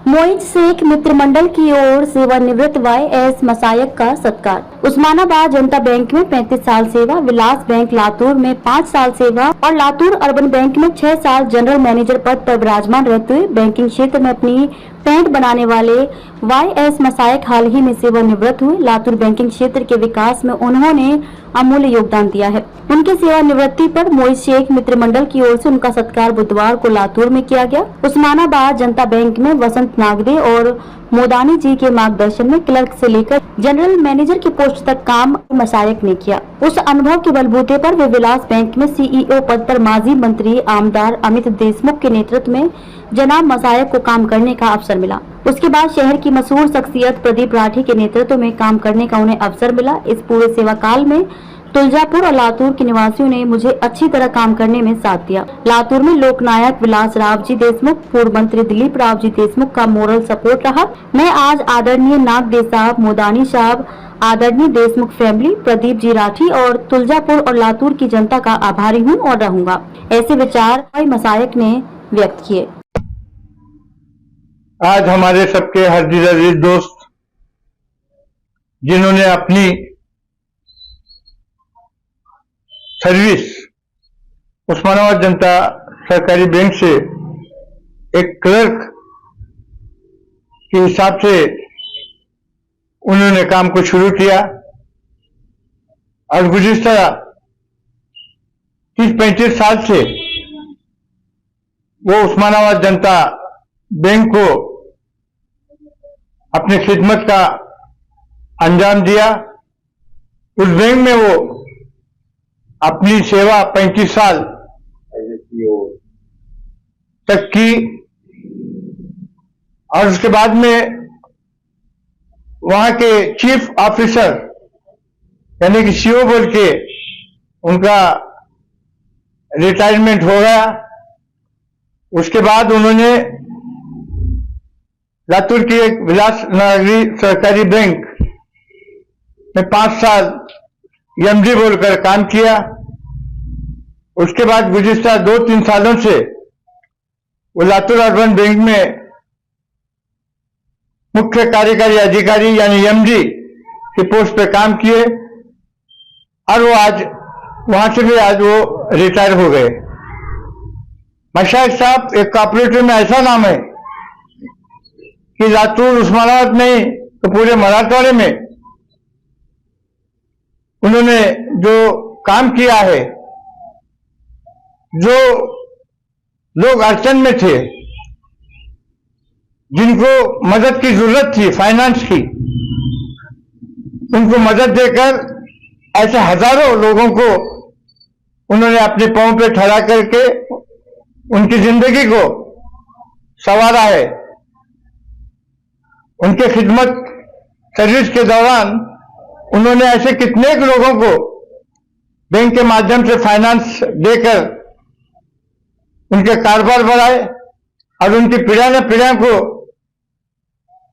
मोइज शेख मित्र मंडल की ओर सेवानिवृत्त YS मसायक का सत्कार। उस्मानाबाद जनता बैंक में 35 साल सेवा, विलास बैंक लातूर में 5 साल सेवा और लातूर अर्बन बैंक में 6 साल जनरल मैनेजर पद पर विराजमान रहते हुए बैंकिंग क्षेत्र में अपनी पेंट बनाने वाले YS मसायक हाल ही में सेवानिवृत्त हुए। लातूर बैंकिंग क्षेत्र के विकास में उन्होंने अमूल्य योगदान दिया है। उनके सेवानिवृत्ति पर मोइज शेख मित्र मंडल की ओर से उनका सत्कार बुधवार को लातूर में किया गया। उस्मानाबाद जनता बैंक में वसंत नागदे और मोदानी जी के मार्गदर्शन में क्लर्क से लेकर जनरल मैनेजर की पोस्ट तक काम मसायक ने किया। उस अनुभव के बलबूते पर वे विलास बैंक में CEO पद पर माजी मंत्री आमदार अमित देशमुख के नेतृत्व में जनाब मसायक को काम करने का अवसर मिला। उसके बाद शहर की मशहूर शख्सियत प्रदीप राठी के नेतृत्व में काम करने का उन्हें अवसर मिला। इस पूरे सेवा काल में तुलजापुर और लातूर के निवासियों ने मुझे अच्छी तरह काम करने में साथ दिया। लातूर में लोकनायक विलास राव जी देशमुख, पूर्व मंत्री दिलीप राव जी देशमुख का मोरल सपोर्ट रहा। मैं आज आदरणीय नागदे साहब, मोदानी साहब, आदरणीय देशमुख फैमिली, प्रदीप जी राठी और तुलजापुर और लातूर की जनता का आभारी हूँ और रहूंगा। ऐसे विचार मसायक ने व्यक्त किए। आज हमारे सबके हरदिल अजीज दोस्त जिन्होंने अपनी सर्विस उस्मानाबाद जनता सरकारी बैंक से एक क्लर्क के हिसाब से उन्होंने काम को शुरू किया और गुज़िश्ता 30-35 साल से वो उस्मानाबाद जनता बैंक को अपनी खिदमत का अंजाम दिया। उस बैंक में वो अपनी सेवा 35 साल तक की और उसके बाद में वहां के चीफ ऑफिसर यानी कि CO बोल के उनका रिटायरमेंट हो गया। उसके बाद उन्होंने लातूर की एक विलास नगरी सरकारी बैंक में 5 साल MD बोलकर काम किया। उसके बाद गुज़िश्ता 2-3 सालों से वो लातूर अर्बन बैंक में मुख्य कार्यकारी अधिकारी यानी MD की पोस्ट पे काम किए और वो आज वहां से भी आज वो रिटायर हो गए। मशाइख साहब एक कोऑपरेटिव में ऐसा नाम है कि लातूर उस्मानाबाद नहीं तो पूरे मराठवाड़े में उन्होंने जो काम किया है, जो लोग अड़चन में थे, जिनको मदद की जरूरत थी फाइनेंस की, उनको मदद देकर ऐसे हजारों लोगों को उन्होंने अपने पांव पे खड़ा करके उनकी जिंदगी को संवारा है। उनके खिदमत सर्विस के दौरान उन्होंने ऐसे कितने लोगों को बैंक के माध्यम से फाइनेंस देकर उनके कारोबार बढ़ाए और उनकी पीढ़ी ने पीढ़ी को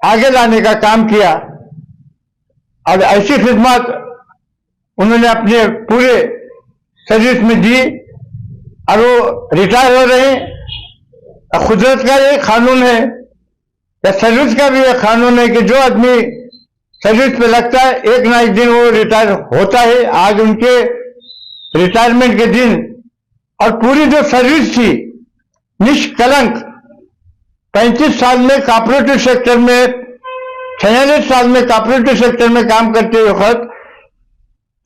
आगे लाने का काम किया और ऐसी खिदमत उन्होंने अपने पूरे सर्विस में दी और वो रिटायर हो रहे हैं। कुदरत का ये कानून है या सर्विस का भी एक कानून है कि जो आदमी सर्विस पे लगता है एक ना एक दिन वो रिटायर होता है। आज उनके रिटायरमेंट के दिन और पूरी जो सर्विस थी निष्कलंक 35 साल में कॉर्पोरेटिव सेक्टर में, 46 साल में कॉर्पोरेटिव सेक्टर में काम करते वक्त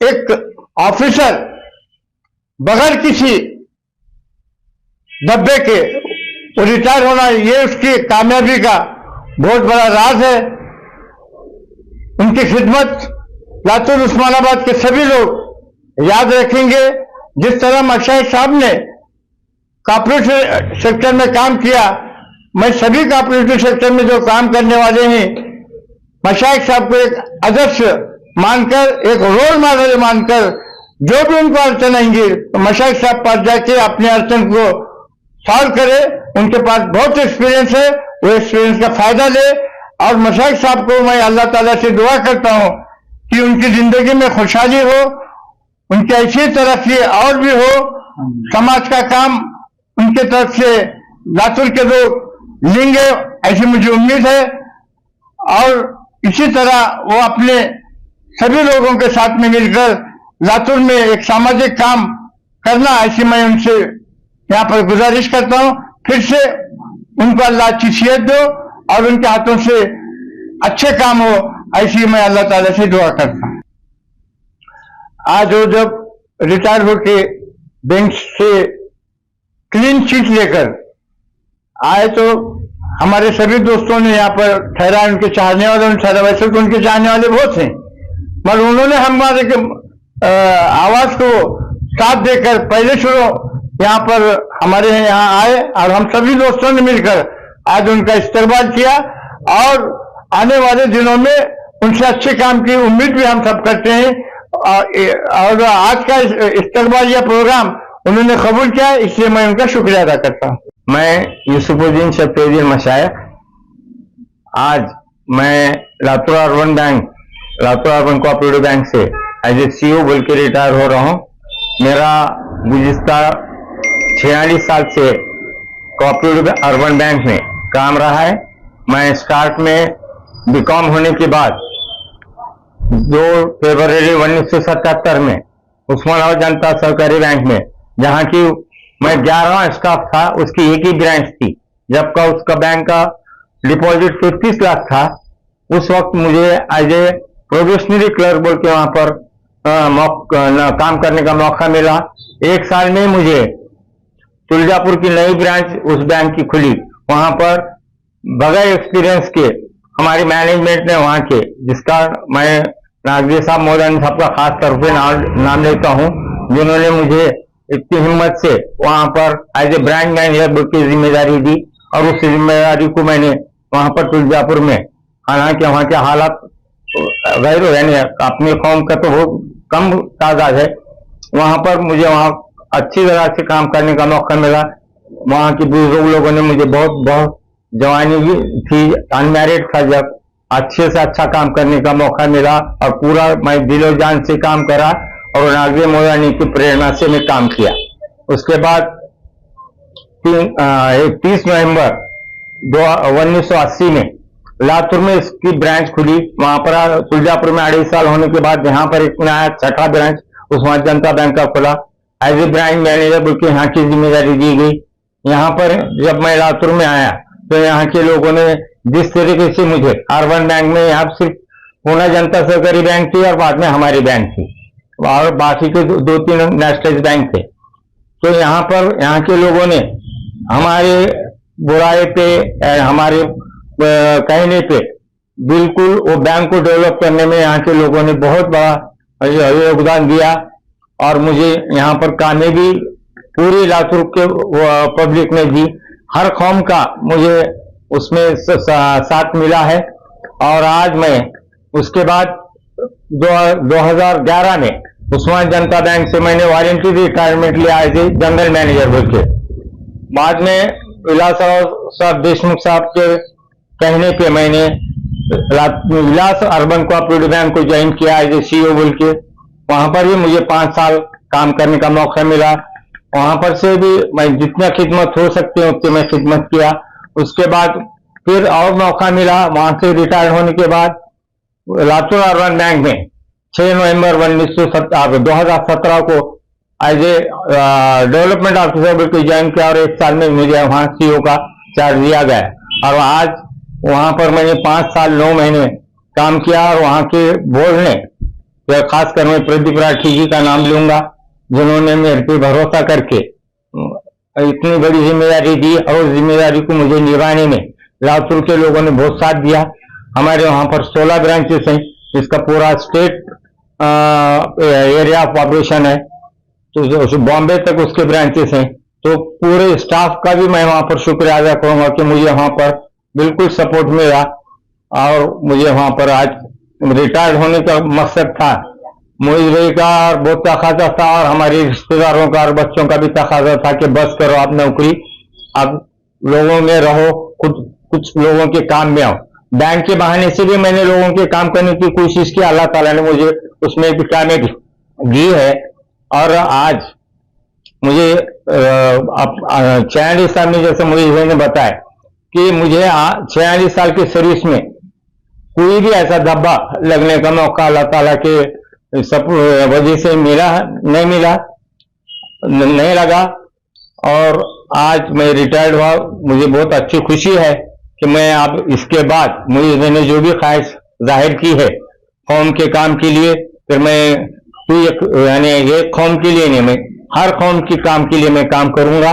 एक ऑफिसर बगैर किसी दब्बे के वो रिटायर होना, ये उसकी कामयाबी का बहुत बड़ा राज है। उनकी खिदमत लातूर उस्मानाबाद के सभी लोग याद रखेंगे। जिस तरह मशाइख साहब ने कॉर्पोरेट सेक्टर में काम किया, मैं सभी कॉर्पोरेटिव सेक्टर में जो काम करने वाले हैं मशाइख साहब को एक आदर्श मानकर, एक रोल मॉडल मानकर, जो भी उनको अड़चन आएंगी तो मशाइख साहब पास जाके अपने अड़चन को सॉल्व करे। उनके पास बहुत एक्सपीरियंस है, वो एक्सपीरियंस का फायदा ले। और मशाइख साहब को मैं अल्लाह ताला से दुआ करता हूं कि उनकी जिंदगी में खुशहाली हो, उनकी ऐसी तरक्की और भी हो, समाज का काम उनके तरफ से लातूर के लोग लेंगे ऐसी मुझे उम्मीद है। और इसी तरह वो अपने सभी लोगों के साथ में मिलकर लातूर में एक सामाजिक काम करना, ऐसी मैं उनसे यहाँ पर गुजारिश करता हूँ। फिर से उनको अल्लाह अच्छी सेहत दो और उनके हाथों से अच्छे काम हो, ऐसी मैं अल्लाह ताला से दुआ करता हूँ। आज वो जब रिटायर होके बैंक से क्लीन चिट लेकर आए तो हमारे सभी दोस्तों ने यहाँ पर ठहरा, उनके चाहने वाले ठहरा, वैसे तो उनके चाहने वाले बहुत हैं, मगर उन्होंने हमारे आवाज को साथ देकर पहले शुरू यहाँ पर हमारे यहाँ आए और हम सभी दोस्तों ने मिलकर आज उनका इस्तकबाल किया और आने वाले दिनों में उनसे अच्छे काम की उम्मीद भी हम सब करते हैं। और आज का इस्तकबाल या प्रोग्राम उन्होंने कबूल किया, इसलिए मैं उनका शुक्रिया अदा करता हूँ। मैं यूसुफुद्दीन शफीउद्दीन मशाइख, आज मैं Latur urban bank, Latur urban cooperative bank से एज ए CEO बोल के रिटायर हो रहा हूँ। मेरा गुज़िश्ता 46 साल से कोऑपरेटिव अर्बन बैंक में काम रहा है। मैं स्टार्ट में बीकॉम होने के बाद 2 फरवरी 1977 में उस्मानाबाद जनता सहकारी बैंक में, जहाँ की मैं 11वां स्टाफ था, उसकी एक ही ब्रांच थी, जबकि उसका बैंक का डिपॉजिट 35 लाख था। उस वक्त मुझे एज ए प्रोबेशनरी क्लर्क बोल के वहां पर काम करने का मौका मिला। 1 साल में मुझे तुलजापुर की नई ब्रांच उस बैंक की खुली, वहां पर बगैर एक्सपीरियंस के हमारी मैनेजमेंट ने वहां के, जिसका मैं नागरी साहब मौलाना साहब का खास तौर पे नाम लेता हूं, जिन्होंने मुझे इतनी हिम्मत से वहां पर एज ए ब्रांच मैनेजर की जिम्मेदारी दी और उस जिम्मेदारी को मैंने वहां पर तुलजापुर में, हालांकि वहां के हालात गैर यानी अपने कौम का तो बहुत कम तादाद है, वहां पर मुझे वहां अच्छी तरह से काम करने का मौका मिला। वहां के बुजुर्ग लोगों ने मुझे बहुत जवानी भी थी, अनमैरिड था, जब अच्छे से अच्छा काम करने का मौका मिला और पूरा मैं दिलो जान से काम करा और नागरी मौलानी की प्रेरणा से मैं काम किया। उसके बाद 30 नवंबर 1980 में लातूर में इसकी ब्रांच खुली। वहां पर तुलजापुर में 2.5 साल होने के बाद यहाँ पर एक नया 6ठा ब्रांच उस्मानाबाद जनता बैंक का खुला। एज ए ब्रांच मैनेजर बोल के यहाँ की जिम्मेदारी दी गई। यहाँ पर जब मैं लातूर में आया तो यहाँ के लोगों ने जिस तरीके से मुझे अर्बन बैंक में, यहाँ सिर्फ पूना जनता सहकारी बैंक थी और बाद में हमारी बैंक थी और बाकी के 2-3 नेशनलाइज बैंक थे, तो यहाँ पर यहाँ के लोगों ने हमारे बुराई पे, हमारे कहने पे बिल्कुल वो बैंक को डेवलप करने में यहाँ के लोगों ने बहुत बड़ा योगदान दिया और मुझे यहाँ पर कामयाबी पूरी लातूर के पब्लिक ने दी। हर कौम का मुझे उसमें साथ मिला है और आज मैं उसके बाद 2011 में उस्मानाबाद जनता बैंक से मैंने वॉलंटरी रिटायरमेंट लिया एज ए जनरल मैनेजर बोल के। बाद में विलास साहब देशमुख साहब के कहने पे मैंने विलास अर्बन कोऑपरेटिव बैंक को ज्वाइन किया एज ए CEO बोल के। वहां पर भी मुझे 5 साल काम करने का मौका मिला। वहां पर से भी मैं जितना खिदमत हो सकती है उतनी मैं खिदमत किया। उसके बाद फिर और मौका मिला, वहां से रिटायर होने के बाद लातूर अर्बन बैंक में 6 नवंबर 2017 को एज ए डेवलपमेंट ऑफिसर बिल्कुल ज्वाइन किया और 1 साल में मुझे वहां CEO का चार्ज दिया गया और आज वहां पर मैंने 5 साल 9 महीने काम किया और वहां के बोर्ड ने, खासकर मैं प्रदीप राठी जी का नाम लूंगा, जिन्होंने मेरे पे भरोसा करके इतनी बड़ी जिम्मेदारी दी और उस जिम्मेदारी को मुझे निभाने में लातूर के लोगों ने बहुत साथ दिया। हमारे वहां पर 16 ब्रांचेस हैं, इसका पूरा स्टेट एरिया ऑफ ऑपरेशन है, तो बॉम्बे तक उसके ब्रांचेस हैं। तो पूरे स्टाफ का भी मैं वहां पर शुक्रिया अदा करूंगा कि मुझे वहां पर बिल्कुल सपोर्ट मिला और मुझे वहां पर आज रिटायर्ड होने का मकसद था। मोइज भाई का और बहुत तकाजा था और हमारे रिश्तेदारों का और बच्चों का भी तकाजा था कि बस करो आप नौकरी, अब लोगों में रहो, कुछ लोगों के काम में आओ। बैंक के बहाने से भी मैंने लोगों के काम करने की कोशिश की, अल्लाह ताला ने मुझे उसमें भी कामयाबी दी है। और आज मुझे चैनल साहब ने जैसे मोइज भाई ने बताया कि मुझे 46 साल की सर्विस में कोई भी ऐसा धब्बा लगने का मौका अल्लाह ताला के सब वजह से नहीं लगा। और आज मैं रिटायर्ड हुआ, मुझे बहुत अच्छी खुशी है कि मैं अब इसके बाद मैंने जो भी ख्वाहिश जाहिर की है कौम के काम के लिए, फिर मैं कोई यानी ये कौम के लिए नहीं, मैं हर कौम के काम के लिए मैं काम करूंगा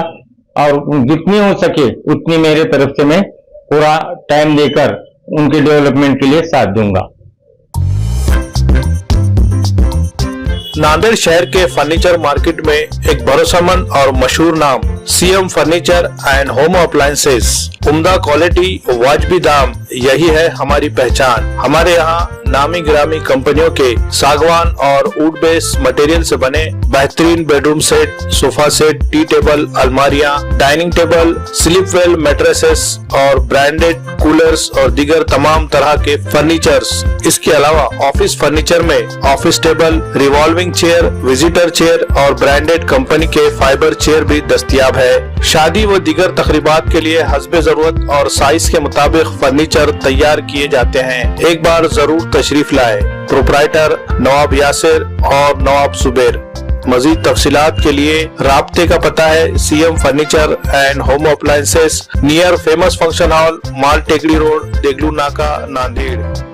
और जितनी हो सके उतनी मेरे तरफ से मैं पूरा टाइम देकर उनके डेवलपमेंट के लिए साथ दूंगा। नांदेड़ शहर के फर्नीचर मार्केट में एक भरोसेमंद और मशहूर नाम CM furniture and home appliances, उम्दा क्वालिटी वाजबी दाम, यही है हमारी पहचान। हमारे यहाँ नामी गिरामी कंपनियों के सागवान और वुड बेस मटेरियल से बने बेहतरीन bedroom set, sofa set, tea table, अलमारियां, dining table, Sleepwell mattresses और ब्रांडेड कूलर्स और दीगर तमाम तरह के फर्नीचर्स। इसके अलावा ऑफिस फर्नीचर में office table, revolving chair, visitor chair और ब्रांडेड कंपनी के फाइबर चेयर भी दस्तयाब है। शादी व दीगर तकरीबात के लिए हस्बे जरूरत और साइज के मुताबिक फर्नीचर तैयार किए जाते हैं। एक बार जरूर तशरीफ लाए। प्रोप्राइटर नवाब यासिर और नवाब सुबेर। मजीद तफसीलात के लिए राब्ते का पता है CM furniture and home appliances, near famous function hall, Mal Tekdi road, Deglur नाका, नांदेड़।